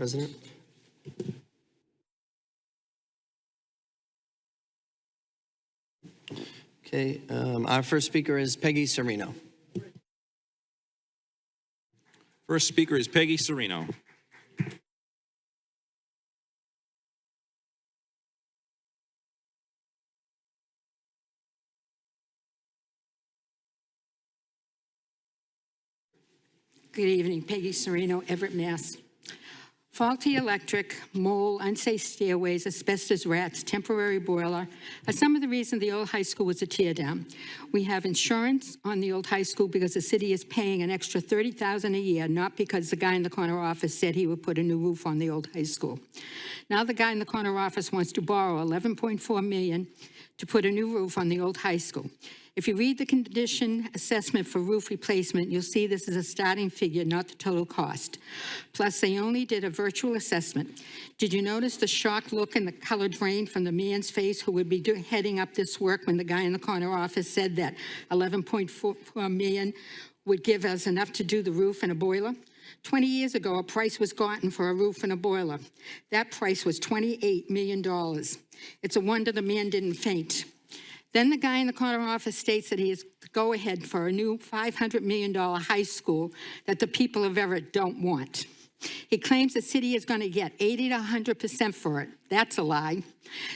President. Okay, our first speaker is Peggy Serino. First speaker is Peggy Serino. Good evening, Peggy Serino, Everett, Mass. Faulty electric, mold, unsafe stairways, asbestos rats, temporary boiler are some of the reasons the old high school was a tear down. We have insurance on the old high school because the city is paying an extra $30,000 a year, not because the guy in the corner office said he would put a new roof on the old high school. Now the guy in the corner office wants to borrow $11.4 million to put a new roof on the old high school. If you read the condition assessment for roof replacement, you'll see this is a starting figure, not the total cost. Plus, they only did a virtual assessment. Did you notice the shocked look and the color drain from the man's face who would be heading up this work when the guy in the corner office said that $11.4 million would give us enough to do the roof and a boiler? 20 years ago, a price was gotten for a roof and a boiler. That price was $28 million. It's a wonder the man didn't faint. Then the guy in the corner office states that he is the go-ahead for a new $500 million high school that the people of Everett don't want. He claims the city is going to get 80 to 100% for it. That's a lie.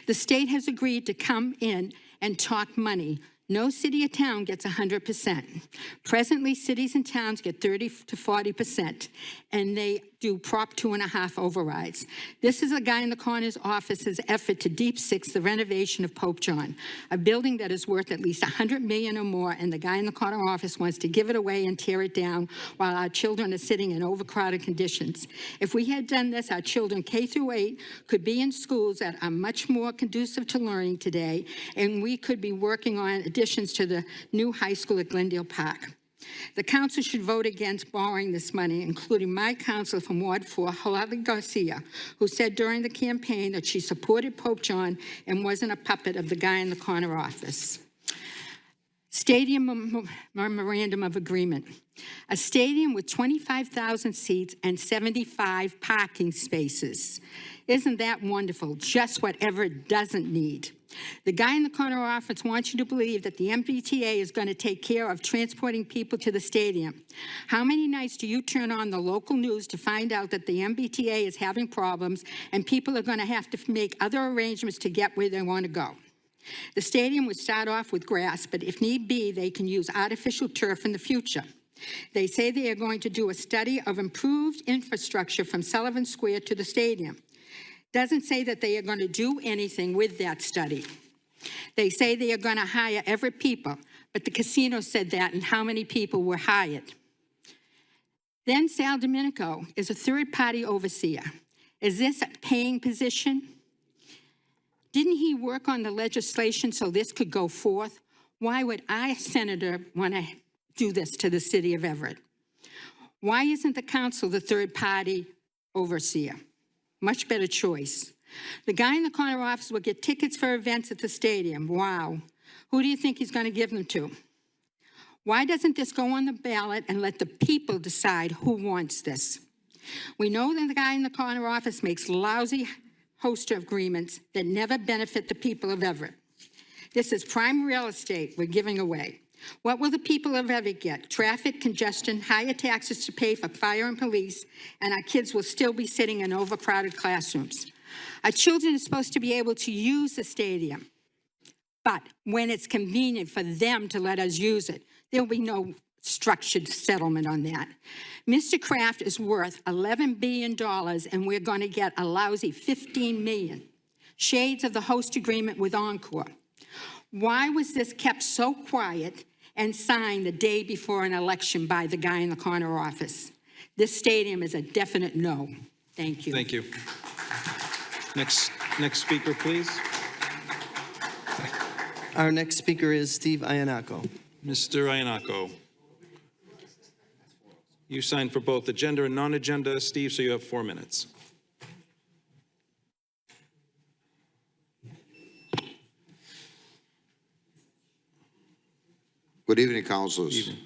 The state has agreed to come in and talk money. No city or town gets 100%. Presently, cities and towns get 30 to 40%, and they do Prop 2.5 overrides. This is a guy in the corner's office's effort to deep six the renovation of Pope John, a building that is worth at least $100 million or more, and the guy in the corner office wants to give it away and tear it down while our children are sitting in overcrowded conditions. If we had done this, our children K through 8 could be in schools that are much more conducive to learning today, and we could be working on additions to the new high school at Glendale Park. The council should vote against borrowing this money, including my council from Ward 4, Holly Garcia, who said during the campaign that she supported Pope John and wasn't a puppet of the guy in the corner office. Stadium Memorandum of Agreement. A stadium with 25,000 seats and 75 parking spaces. Isn't that wonderful? Just what Everett doesn't need. The guy in the corner office wants you to believe that the MBTA is going to take care of transporting people to the stadium. How many nights do you turn on the local news to find out that the MBTA is having problems and people are going to have to make other arrangements to get where they want to go? The stadium would start off with grass, but if need be, they can use artificial turf in the future. They say they are going to do a study of improved infrastructure from Sullivan Square to the stadium. Doesn't say that they are going to do anything with that study. They say they are going to hire every people, but the casino said that, and how many people were hired. Then Sal Domenico is a third-party overseer. Is this a paying position? Didn't he work on the legislation so this could go forth? Why would our senator want to do this to the city of Everett? Why isn't the council the third-party overseer? Much better choice. The guy in the corner office will get tickets for events at the stadium. Wow. Who do you think he's going to give them to? Why doesn't this go on the ballot and let the people decide who wants this? We know that the guy in the corner office makes lousy host agreements that never benefit the people of Everett. This is prime real estate we're giving away. What will the people of Everett get? Traffic, congestion, higher taxes to pay for fire and police, and our kids will still be sitting in overcrowded classrooms. Our children are supposed to be able to use the stadium, but when it's convenient for them to let us use it, there'll be no structured settlement on that. Mr. Kraft is worth $11 billion, and we're going to get a lousy $15 million. Shades of the host agreement with Encore. Why was this kept so quiet and signed the day before an election by the guy in the corner office? This stadium is a definite no. Thank you. Thank you. Next speaker, please. Our next speaker is Steve Iannacco. Mr. Iannacco. You signed for both agenda and non-agenda, Steve, so you have 4 minutes. Good evening, councilors. Evening.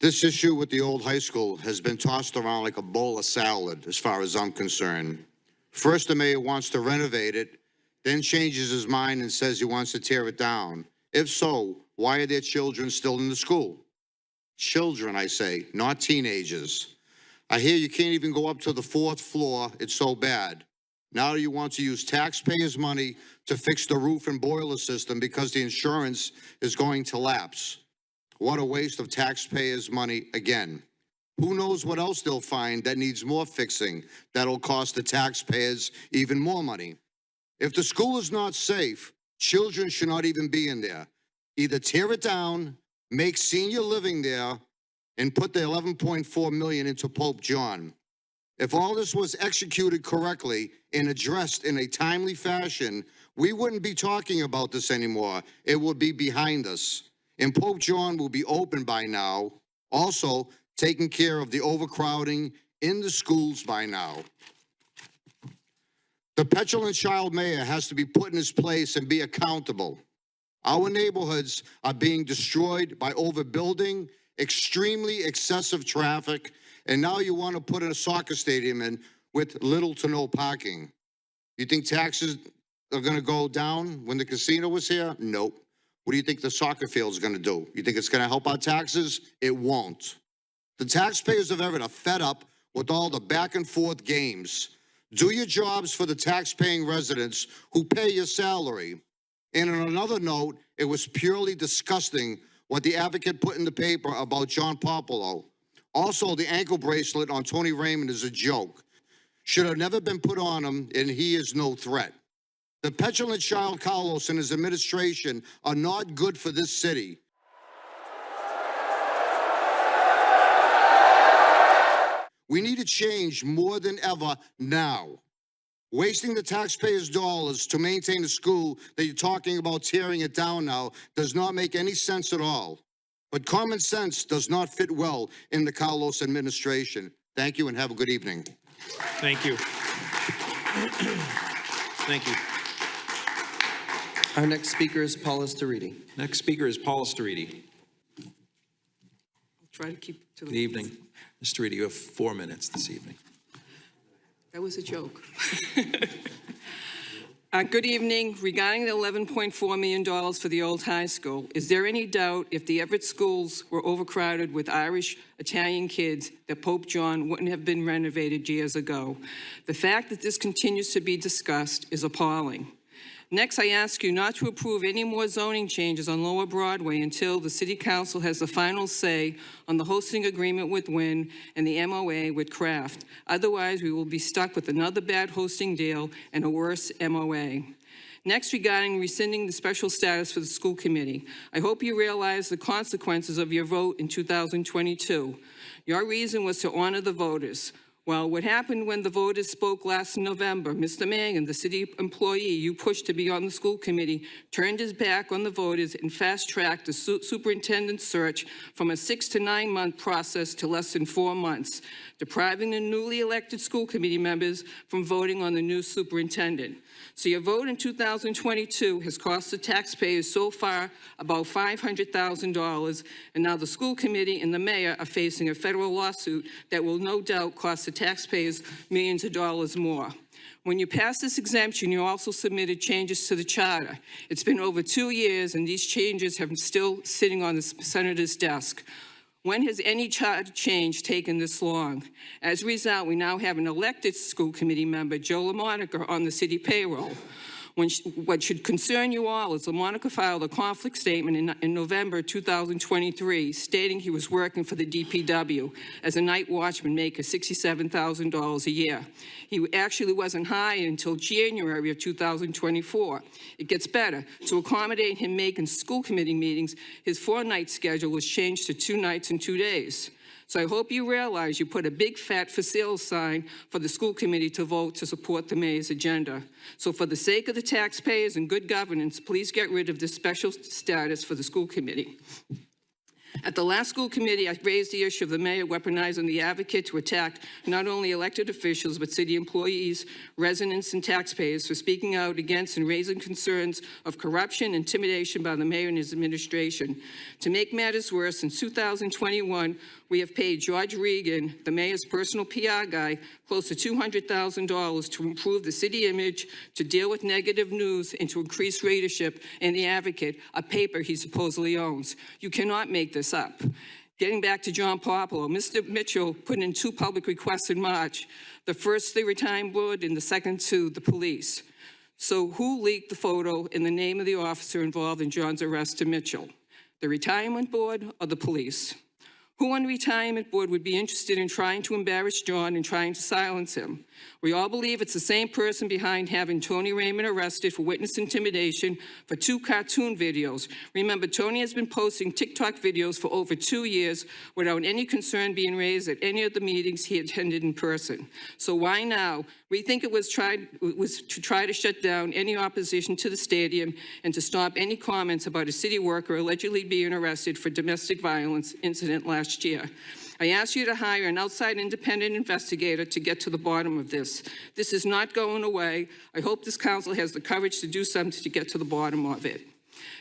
This issue with the old high school has been tossed around like a bowl of salad, as far as I'm concerned. First, the mayor wants to renovate it, then changes his mind and says he wants to tear it down. If so, why are there children still in the school? Children, I say, not teenagers. I hear you can't even go up to the 4th floor, it's so bad. Now you want to use taxpayers' money to fix the roof and boiler system because the insurance is going to lapse. What a waste of taxpayers' money again. Who knows what else they'll find that needs more fixing that'll cost the taxpayers even more money. If the school is not safe, children should not even be in there. Either tear it down, make senior living there, and put the $11.4 million into Pope John. If all this was executed correctly and addressed in a timely fashion, we wouldn't be talking about this anymore. It would be behind us. And Pope John will be open by now, also taking care of the overcrowding in the schools by now. The petulant child mayor has to be put in his place and be accountable. Our neighborhoods are being destroyed by overbuilding, extremely excessive traffic, and now you want to put in a soccer stadium in with little to no parking. You think taxes are going to go down when the casino was here? Nope. What do you think the soccer field is going to do? You think it's going to help our taxes? It won't. The taxpayers of Everett are fed up with all the back and forth games. Do your jobs for the tax-paying residents who pay your salary. And on another note, it was purely disgusting what the advocate put in the paper about John Popolo. Also, the ankle bracelet on Tony Raymond is a joke. Should have never been put on him, and he is no threat. The petulant child Carlos and his administration are not good for this city. We need a change more than ever now. Wasting the taxpayers' dollars to maintain a school that you're talking about tearing it down now does not make any sense at all. But common sense does not fit well in the Carlos administration. Thank you and have a good evening. Thank you. Thank you. Our next speaker is Paula Staridi. Next speaker is Paula Staridi. I'll try to keep to the Good evening. Ms. Staridi, you have 4 minutes this evening. That was a joke. Good evening. Regarding the $11.4 million for the old high school, is there any doubt if the Everett schools were overcrowded with Irish, Italian kids that Pope John wouldn't have been renovated years ago? The fact that this continues to be discussed is appalling. Next, I ask you not to approve any more zoning changes on Lower Broadway until the City Council has the final say on the hosting agreement with Wynn and the MOA with Kraft. Otherwise, we will be stuck with another bad hosting deal and a worse MOA. Next, regarding rescinding the special status for the school committee, I hope you realize the consequences of your vote in 2022. Your reason was to honor the voters. Well, what happened when the voters spoke last November? Mr. Mangan, the city employee you pushed to be on the school committee, turned his back on the voters and fast-tracked the superintendent search from a 6 to 9 month process to less than 4 months, depriving the newly elected school committee members from voting on the new superintendent. So your vote in 2022 has cost the taxpayers so far about $500,000, and now the school committee and the mayor are facing a federal lawsuit that will no doubt cost the taxpayers millions of dollars more. When you passed this exemption, you also submitted changes to the charter. It's been over 2 years, and these changes have still sitting on the senator's desk. When has any charter change taken this long? As a result, we now have an elected school committee member, Joe LaMonica, on the city payroll. What should concern you all is LaMonica filed a conflict statement in November 2023 stating he was working for the DPW as a night watchman making $67,000 a year. He actually wasn't hired until January of 2024. It gets better. To accommodate him making school committee meetings, his 4-night schedule was changed to 2 nights and 2 days. So I hope you realize you put a big fat for sale sign for the school committee to vote to support the mayor's agenda. So for the sake of the taxpayers and good governance, please get rid of this special status for the school committee. At the last school committee, I raised the issue of the mayor weaponizing the advocate to attack not only elected officials, but city employees, residents, and taxpayers for speaking out against and raising concerns of corruption, intimidation by the mayor and his administration. To make matters worse, in 2021, we have paid George Regan, the mayor's personal PR guy, close to $200,000 to improve the city image, to deal with negative news, and to increase readership in The Advocate, a paper he supposedly owns. You cannot make this up. Getting back to John Popolo, Mr. Mitchell put in 2 public requests in March, the first to the retirement board and the second to the police. So who leaked the photo in the name of the officer involved in John's arrest of Mitchell? The retirement board or the police? Who on the retirement board would be interested in trying to embarrass John and trying to silence him? We all believe it's the same person behind having Tony Raymond arrested for witness intimidation for 2 cartoon videos. Remember, Tony has been posting TikTok videos for over 2 years without any concern being raised at any of the meetings he attended in person. So why now? We think it was to try to shut down any opposition to the stadium and to stop any comments about a city worker allegedly being arrested for domestic violence incident last year. I ask you to hire an outside independent investigator to get to the bottom of this. This is not going away. I hope this council has the courage to do something to get to the bottom of it.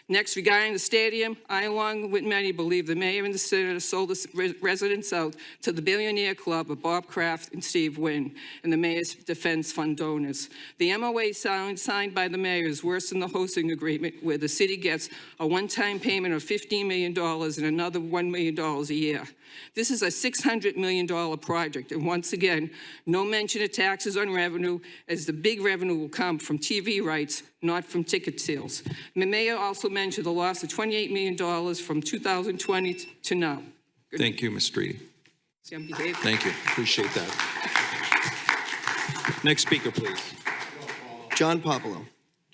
Next, regarding the stadium, I, along with many, believe the mayor and the senator sold the residents out to the billionaire club of Bob Kraft and Steve Wynn and the mayor's defense fund donors. The MOA signed by the mayor is worse than the hosting agreement, where the city gets a one-time payment of $15 million and another $1 million a year. This is a $600 million project, and once again, no mention of taxes on revenue, as the big revenue will come from TV rights, not from ticket sales. The mayor also mentioned the loss of $28 million from 2020 to now. Thank you, Ms. Streety. See, I'm behaving. Thank you. Appreciate that. Next speaker, please. John Popolo.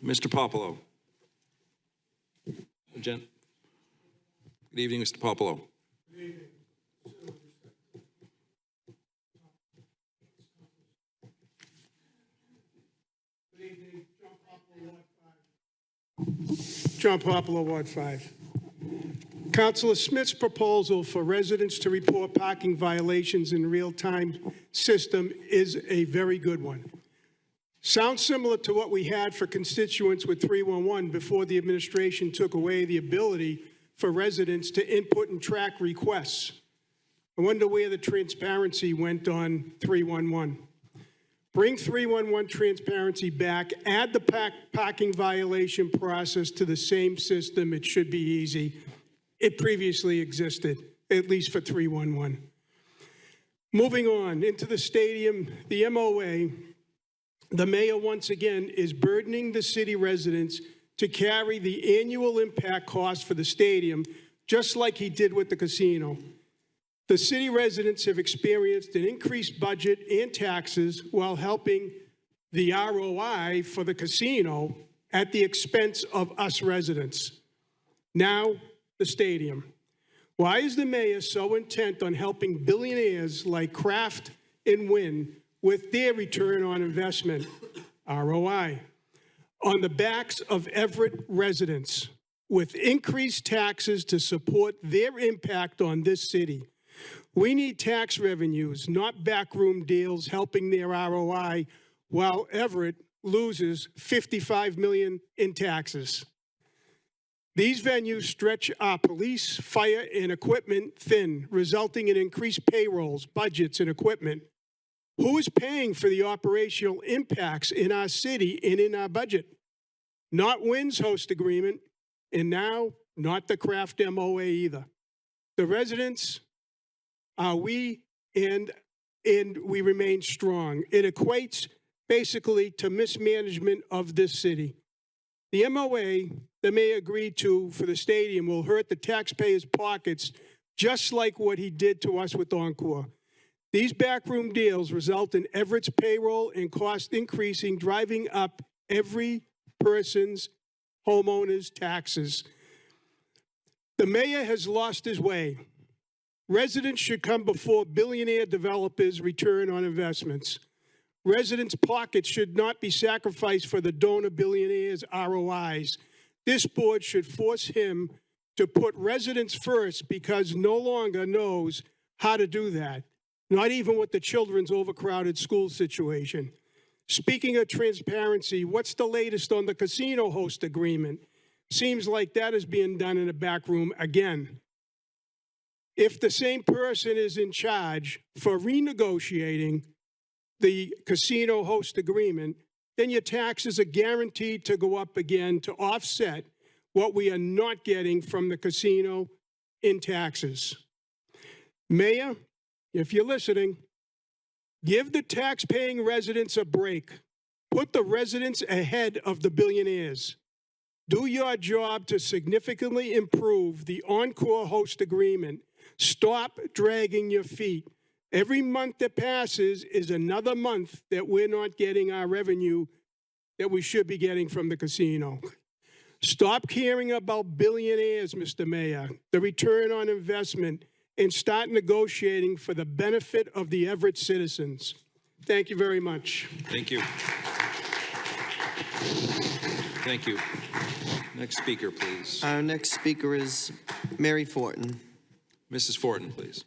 Mr. Popolo. Good evening, Mr. Popolo. John Popolo, Ward 5. Councilor Smith's proposal for residents to report parking violations in real-time system is a very good one. Sounds similar to what we had for constituents with 311 before the administration took away the ability for residents to input and track requests. I wonder where the transparency went on 311. Bring 311 transparency back, add the parking violation process to the same system. It should be easy. It previously existed, at least for 311. Moving on, into the stadium, the MOA, the mayor once again is burdening the city residents to carry the annual impact cost for the stadium, just like he did with the casino. The city residents have experienced an increased budget and taxes while helping the ROI for the casino at the expense of us residents. Now, the stadium. Why is the mayor so intent on helping billionaires like Kraft and Wynn with their return on investment, ROI, on the backs of Everett residents with increased taxes to support their impact on this city? We need tax revenues, not backroom deals helping their ROI, while Everett loses $55 million in taxes. These venues stretch our police, fire, and equipment thin, resulting in increased payrolls, budgets, and equipment. Who is paying for the operational impacts in our city and in our budget? Not Wynn's host agreement, and now not the Kraft MOA either. The residents are we, and we remain strong. It equates basically to mismanagement of this city. The MOA the mayor agreed to for the stadium will hurt the taxpayers' pockets, just like what he did to us with Encore. These backroom deals result in Everett's payroll and cost increasing, driving up every person's homeowner's taxes. The mayor has lost his way. Residents should come before billionaire developers' return on investments. Residents' pockets should not be sacrificed for the donor billionaires' ROIs. This board should force him to put residents first because no longer knows how to do that, not even with the children's overcrowded school situation. Speaking of transparency, what's the latest on the casino host agreement? Seems like that is being done in a back room again. If the same person is in charge for renegotiating the casino host agreement, then your taxes are guaranteed to go up again to offset what we are not getting from the casino in taxes. Mayor, if you're listening, give the tax-paying residents a break. Put the residents ahead of the billionaires. Do your job to significantly improve the Encore host agreement. Stop dragging your feet. Every month that passes is another month that we're not getting our revenue that we should be getting from the casino. Stop caring about billionaires, Mr. Mayor, the return on investment, and start negotiating for the benefit of the Everett citizens. Thank you very much. Thank you. Thank you. Next speaker, please. Our next speaker is Mary Fortin. Mrs. Fortin, please.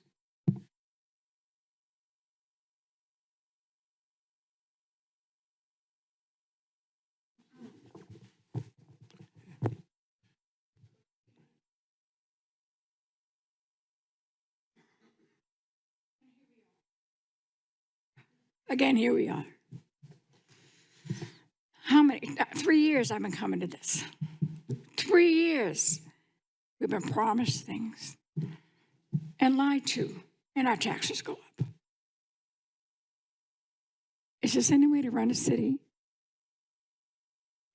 Again, here we are. How many? 3 years I've been coming to this. 3 years. We've been promised things and lied to, and our taxes go up. Is this any way to run a city?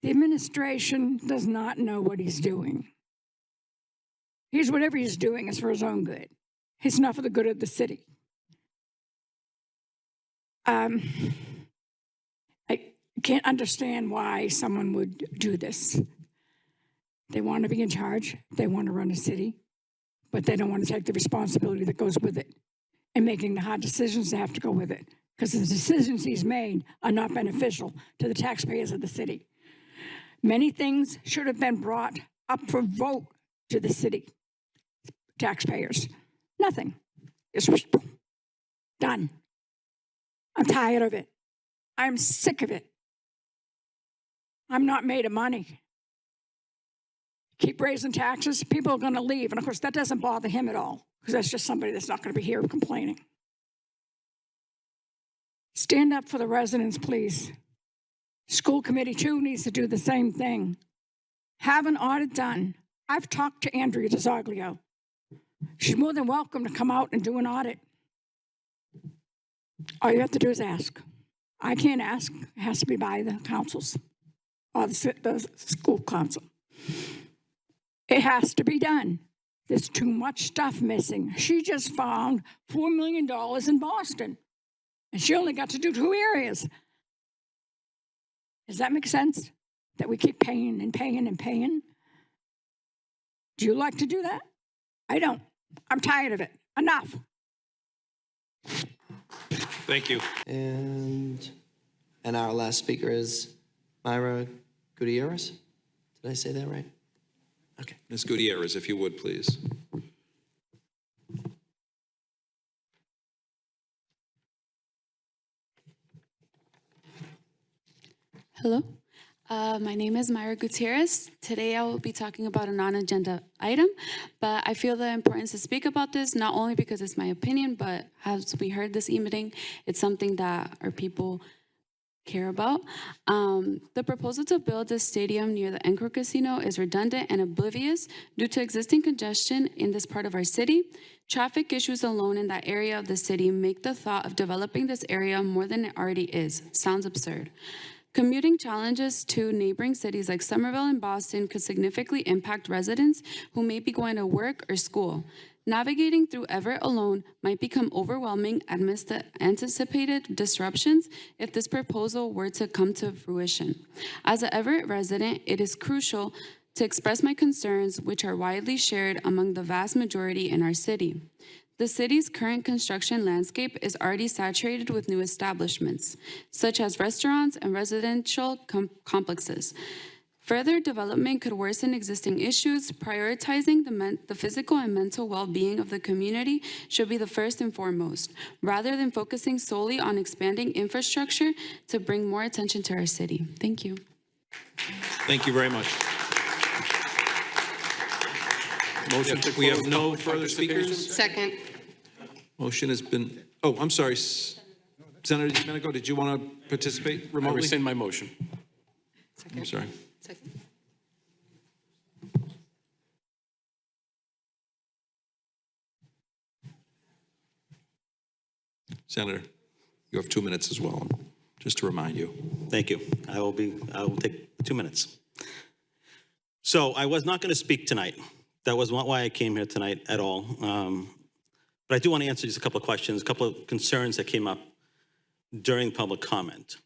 The administration does not know what he's doing. Whatever he's doing is for his own good. It's not for the good of the city. I can't understand why someone would do this. They want to be in charge. They want to run a city, but they don't want to take the responsibility that goes with it and making the hard decisions that have to go with it, because the decisions he's made are not beneficial to the taxpayers of the city. Many things should have been brought up for vote to the city taxpayers. Nothing. It's done. I'm tired of it. I'm sick of it. I'm not made of money. Keep raising taxes, people are going to leave. And of course, that doesn't bother him at all, because that's just somebody that's not going to be here complaining. Stand up for the residents, please. School committee, too, needs to do the same thing. Have an audit done. I've talked to Andrea DiZoglio. She's more than welcome to come out and do an audit. All you have to do is ask. I can't ask. It has to be by the councils or the school council. It has to be done. There's too much stuff missing. She just found $4 million in Boston, and she only got to do 2 areas. Does that make sense? That we keep paying and paying and paying? Do you like to do that? I don't. I'm tired of it. Enough. Thank you. And our last speaker is Myra Gutierrez. Did I say that right? Okay. Ms. Gutierrez, if you would, please. Hello, my name is Myra Gutierrez. Today I will be talking about a non-agenda item, but I feel the importance to speak about this, not only because it's my opinion, but as we heard this evening, it's something that our people care about. The proposal to build a stadium near the Encore Casino is redundant and oblivious due to existing congestion in this part of our city. Traffic issues alone in that area of the city make the thought of developing this area more than it already is. Sounds absurd. Commuting challenges to neighboring cities like Somerville and Boston could significantly impact residents who may be going to work or school. Navigating through Everett alone might become overwhelming amidst the anticipated disruptions if this proposal were to come to fruition. As an Everett resident, it is crucial to express my concerns, which are widely shared among the vast majority in our city. The city's current construction landscape is already saturated with new establishments, such as restaurants and residential complexes. Further development could worsen existing issues. Prioritizing the physical and mental well-being of the community should be the first and foremost, rather than focusing solely on expanding infrastructure to bring more attention to our city. Thank you. Thank you very much. Motion to We have close no public further participation. speakers. Second. Motion has been, oh, I'm sorry. Senator Domenico, did you want to participate I remotely? rescind my motion. I'm sorry. Second. Senator, you have 2 minutes as well, just to remind you. Thank you. I will take 2 minutes. So I was not going to speak tonight. That was not why I came here tonight at all. But I do want to answer just a couple of questions, a couple of concerns that came up during public comment.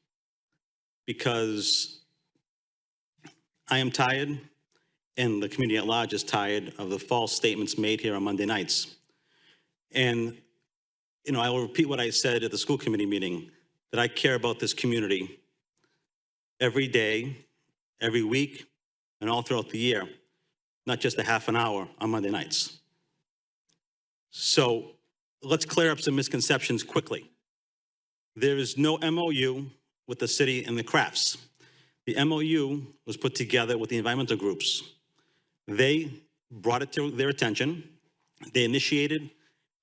Because I am tired, and the community at large is tired of the false statements made here on Monday nights. And, you know, I will repeat what I said at the school committee meeting, that I care about this community every day, every week, and all throughout the year, not just a half an hour on Monday nights. So let's clear up some misconceptions quickly. There is no MOU with the city and the Crafts. The MOU was put together with the environmental groups. They brought it to their attention, they initiated,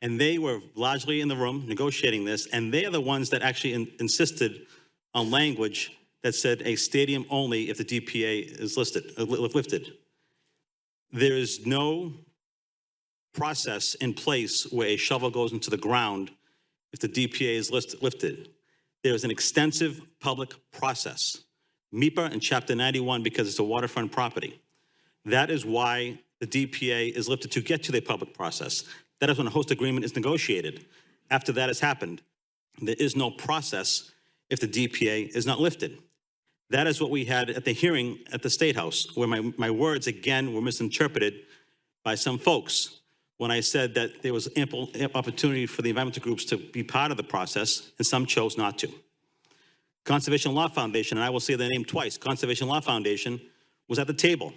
and they were largely in the room negotiating this, and they are the ones that actually insisted on language that said a stadium only if the DPA is lifted. There is no process in place where a shovel goes into the ground if the DPA is lifted. There is an extensive public process. MEPA and Chapter 91, because it's a waterfront property. That is why the DPA is lifted to get to the public process. That is when a host agreement is negotiated. After that has happened, there is no process if the DPA is not lifted. That is what we had at the hearing at the State House, where my words again were misinterpreted by some folks when I said that there was ample opportunity for the environmental groups to be part of the process, and some chose not to. Conservation Law Foundation, and I will say their name twice, Conservation Law Foundation was at the table.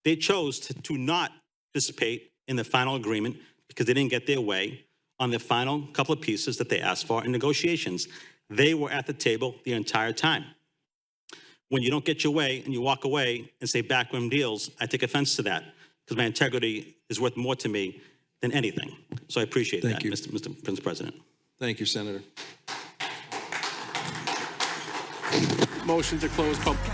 They chose to not participate in the final agreement because they didn't get their way on the final couple of pieces that they asked for in negotiations. They were at the table the entire time. When you don't get your way and you walk away and say backroom deals, I take offense to that because my integrity is worth more to me than anything. So I appreciate Thank that, you. Mr. Prince President. Thank you, Senator. Motion to close public.